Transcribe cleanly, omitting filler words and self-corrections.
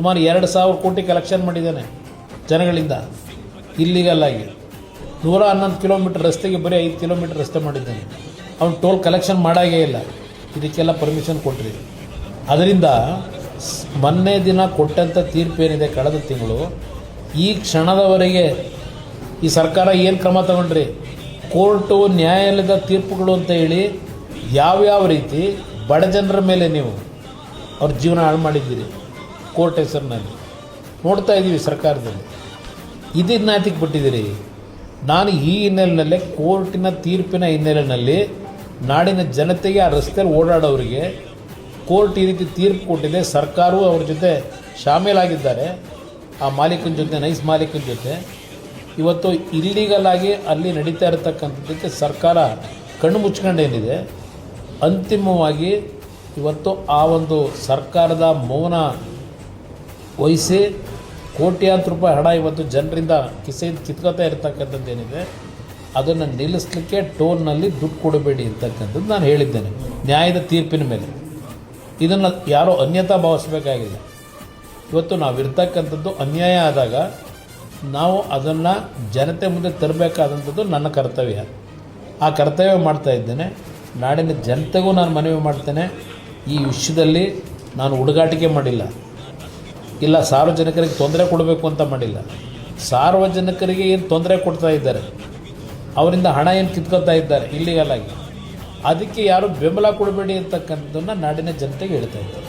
ಸುಮಾರು 2,000 ಕೋಟಿ ಕಲೆಕ್ಷನ್ ಮಾಡಿದ್ದಾನೆ ಜನಗಳಿಂದ ಇಲ್ಲಿಗಲ್ ಆಗಿ. 111 ಕಿಲೋಮೀಟರ್ ರಸ್ತೆಗೆ ಬರೀ 5 ಕಿಲೋಮೀಟರ್ ರಸ್ತೆ ಮಾಡಿದ್ದಾನೆ. ಅವನು ಟೋಲ್ ಕಲೆಕ್ಷನ್ ಮಾಡಾಗೇ ಇಲ್ಲ. ಇದಕ್ಕೆಲ್ಲ ಪರ್ಮಿಷನ್ ಕೊಟ್ಟರೆ. ಅದರಿಂದ ಮೊನ್ನೆ ದಿನ ಕೊಟ್ಟಂಥ ತೀರ್ಪೇನಿದೆ ಕಳೆದ ತಿಂಗಳು, ಈ ಕ್ಷಣದವರೆಗೆ ಈ ಸರ್ಕಾರ ಏನು ಕ್ರಮ ತಗೊಂಡ್ರಿ, ಕೋರ್ಟು ನ್ಯಾಯಾಲಯದ ತೀರ್ಪುಗಳು ಅಂತ ಹೇಳಿ ಯಾವ್ಯಾವ ರೀತಿ ಬಡ ಜನರ ಮೇಲೆ ನೀವು ಅವ್ರ ಜೀವನ ಹಾಳು ಮಾಡಿದ್ದೀರಿ ಕೋರ್ಟ್ ಹೆಸರಿನಲ್ಲಿ ನೋಡ್ತಾ ಇದ್ದೀವಿ ಸರ್ಕಾರದಲ್ಲಿ. ಇದನ್ನ ಯಾತಕ್ಕೆ ಬಿಟ್ಟಿದ್ದೀರಿ? ನಾನು ಈ ಹಿನ್ನೆಲೆಯಲ್ಲಿ ಕೋರ್ಟಿನ ತೀರ್ಪಿನ ಹಿನ್ನೆಲೆಯಲ್ಲಿ ನಾಡಿನ ಜನತೆಗೆ, ಆ ರಸ್ತೆಯಲ್ಲಿ ಓಡಾಡೋರಿಗೆ ಕೋರ್ಟ್ ಈ ರೀತಿ ತೀರ್ಪು ಕೊಟ್ಟಿದೆ, ಸರ್ಕಾರವೂ ಅವ್ರ ಜೊತೆ ಶಾಮೀಲಾಗಿದ್ದಾರೆ, ಆ ಮಾಲೀಕನ ಜೊತೆ, ನೈಸ್ ಮಾಲೀಕನ ಜೊತೆ. ಇವತ್ತು ಇಲ್ಲೀಗಲ್ ಆಗಿ ಅಲ್ಲಿ ನಡೀತಾ ಇರತಕ್ಕಂಥದ್ದಕ್ಕೆ ಸರ್ಕಾರ ಕಣ್ಣು ಮುಚ್ಕೊಂಡೇನಿದೆ. ಅಂತಿಮವಾಗಿ ಇವತ್ತು ಆ ಒಂದು ಸರ್ಕಾರದ ಮೌನ ವಹಿಸಿ ಕೋಟ್ಯಾಂತರ ರೂಪಾಯಿ ಹಣ ಇವತ್ತು ಜನರಿಂದ ಕಿಸೆಯಿಂದ ಕಿತ್ಕೋತಾ ಇರತಕ್ಕಂಥದ್ದೇನಿದೆ, ಅದನ್ನು ನಿಲ್ಲಿಸಲಿಕ್ಕೆ ಟೋಲ್ನಲ್ಲಿ ದುಡ್ಡು ಕೊಡಬೇಡಿ ಅಂತಕ್ಕಂಥದ್ದು ನಾನು ಹೇಳಿದ್ದೇನೆ ನ್ಯಾಯದ ತೀರ್ಪಿನ ಮೇಲೆ. ಇದನ್ನು ಯಾರೋ ಅನ್ಯತಾ ಭಾವಿಸಬೇಕಾಗಿಲ್ಲ. ಇವತ್ತು ನಾವಿರ್ತಕ್ಕಂಥದ್ದು ಅನ್ಯಾಯ ಆದಾಗ ನಾವು ಅದನ್ನು ಜನತೆ ಮುಂದೆ ತರಬೇಕಾದಂಥದ್ದು ನನ್ನ ಕರ್ತವ್ಯ. ಆ ಕರ್ತವ್ಯ ಮಾಡ್ತಾ ಇದ್ದೇನೆ. ನಾಡಿನ ಜನತೆಗೂ ನಾನು ಮನವಿ ಮಾಡ್ತೇನೆ, ಈ ವಿಷಯದಲ್ಲಿ ನಾನು ಹುಡುಗಾಟಿಕೆ ಮಾಡಿಲ್ಲ, ಇಲ್ಲ ಸಾರ್ವಜನಿಕರಿಗೆ ತೊಂದರೆ ಕೊಡಬೇಕು ಅಂತ ಮಾಡಿಲ್ಲ. ಸಾರ್ವಜನಿಕರಿಗೆ ಏನು ತೊಂದರೆ ಕೊಡ್ತಾ ಇದ್ದಾರೆ, ಅವರಿಂದ ಹಣ ಏನು ಕಿತ್ಕೊತಾ ಇದ್ದಾರೆ ಇಲ್ಲಿಗಲಾಗಿ, ಅದಕ್ಕೆ ಯಾರು ಬೆಂಬಲ ಕೊಡಬೇಡಿ ಅಂತಕ್ಕಂಥದ್ದನ್ನು ನಾಡಿನ ಜನತೆಗೆ ಹೇಳ್ತಾ ಇದ್ದಾರೆ.